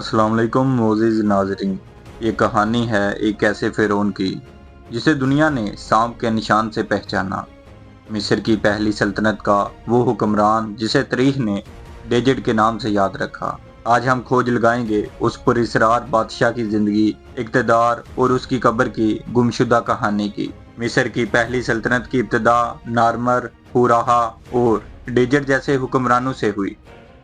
अस्सलाम वालेकुम मोअज़्ज़िज़ नाज़रीन। ये कहानी है एक ऐसे फ़िरौन की जिसे दुनिया ने सांप के निशान से पहचाना। मिस्र की पहली सल्तनत का वो हुक्मरान जिसे तारीख़ ने डेजिड के नाम से याद रखा। आज हम खोज लगाएंगे उस पुरअसरार बादशाह की ज़िंदगी, इक़्तिदार और उसकी कब्र की गुमशुदा कहानी की। मिस्र की पहली सल्तनत की इब्तिदा नार्मर, हुराहा और डेजिड जैसे हुक्मरानों से हुई।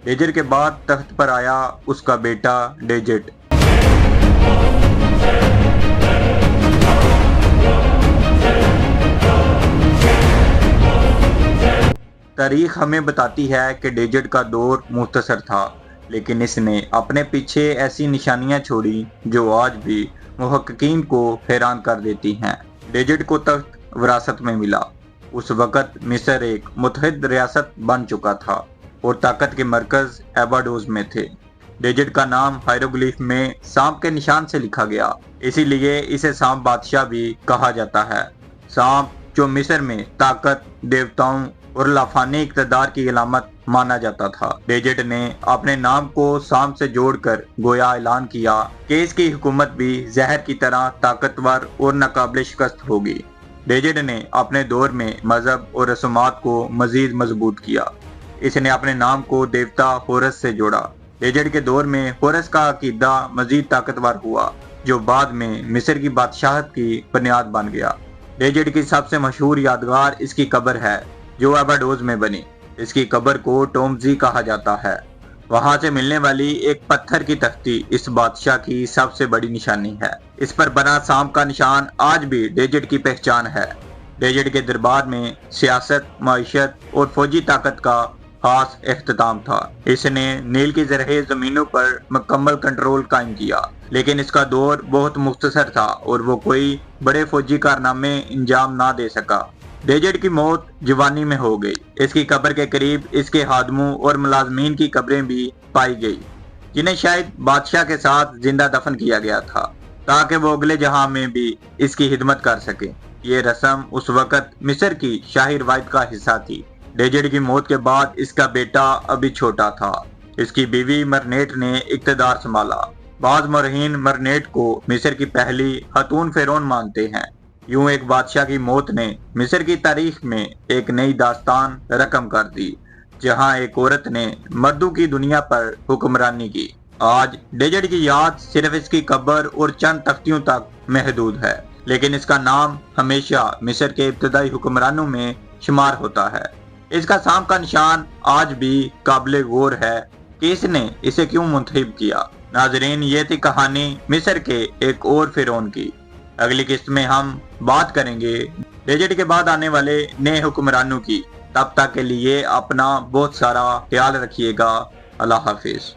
डेजिड के बाद तख्त पर आया उसका बेटा डेजिड। तारीख हमें बताती है कि डेजिड का दौर मुख्तसर था, लेकिन इसने अपने पीछे ऐसी निशानियां छोड़ी जो आज भी मुहक्किकीन को हैरान कर देती हैं। डेजिड को तख्त विरासत में मिला। उस वक़्त मिस्र एक मुत्तहिद रियासत बन चुका था और ताकत के मरकज एबाडोस में थे। डेजिड का नाम हायरोग्लिफ में सांप के निशान से लिखा गया, इसीलिए इसे सांप बादशाह भी कहा जाता है। सांप जो मिस्र में ताकत, देवताओं और लाफानी इक़्तिदार की अलामत माना जाता था। डेजिड ने अपने नाम को सांप से जोड़कर गोया ऐलान किया कि इसकी हुकूमत भी जहर की तरह ताकतवर और नाकाबिल शिकस्त होगी। डेजिड ने अपने दौर में मजहब और रस्मात को मजीद मजबूत किया। इसने अपने नाम को देवता होरस से जोड़ा। डेजिड के दौर में होरस का अकीदा मजीद ताकतवर हुआ, जो बाद में मिस्र की बादशाहत की बुनियाद बन गया। डेजिड की सबसे मशहूर यादगार इसकी कब्र है, जो एबाडोस में बनी। इसकी कब्र को टोम्जी कहा जाता है। वहां से मिलने वाली एक पत्थर की तख्ती इस बादशाह की सबसे बड़ी निशानी है। इस पर बना सांप का निशान आज भी डेजिड की पहचान है। डेजिड के दरबार में सियासत, माइशत और फौजी ताकत का खास इख्तिताम था। इसने नील की ज़रही ज़मीनों पर मुकम्मल कंट्रोल कायम किया, लेकिन इसका दौर बहुत मुख्तसर था और वो कोई बड़े फौजी कारनामे अंजाम ना दे सका। डेजिड की मौत जवानी में हो गई। इसकी कब्र के करीब इसके खादमों और मुलाजमीन की कब्रें भी पाई गई, जिन्हें शायद बादशाह के साथ जिंदा दफन किया गया था, ताकि वो अगले जहां में भी इसकी खिदमत कर सके। ये रस्म उस वक़्त मिस्र की शाही रवायत का हिस्सा थी। डेजिड की मौत के बाद इसका बेटा अभी छोटा था। इसकी बीवी मरनेट ने इक़्तिदार संभाला। बाज़ मौरखीन मरनेट को मिस्र की पहली खातून फ़िरौन मानते हैं। यूं एक बादशाह की मौत ने मिस्र की तारीख में एक नई दास्तान रकम कर दी, जहां एक औरत ने मर्दों की दुनिया पर हुक्मरानी की। आज डेजिड की याद सिर्फ इसकी कब्र और चंद तख्तियों तक महदूद है, लेकिन इसका नाम हमेशा मिस्र के इब्तदाई हुक्मरानों में शुमार होता है। इसका सांप का निशान आज भी काबिल गौर है कि इसने इसे क्यों मुंतखब किया। नाजरीन, ये थी कहानी मिस्र के एक और फ़िरौन की। अगली किस्त में हम बात करेंगे डेजिड के बाद आने वाले नए हुक्मरानों की। तब तक के लिए अपना बहुत सारा ख्याल रखिएगा। अल्लाह हाफिज।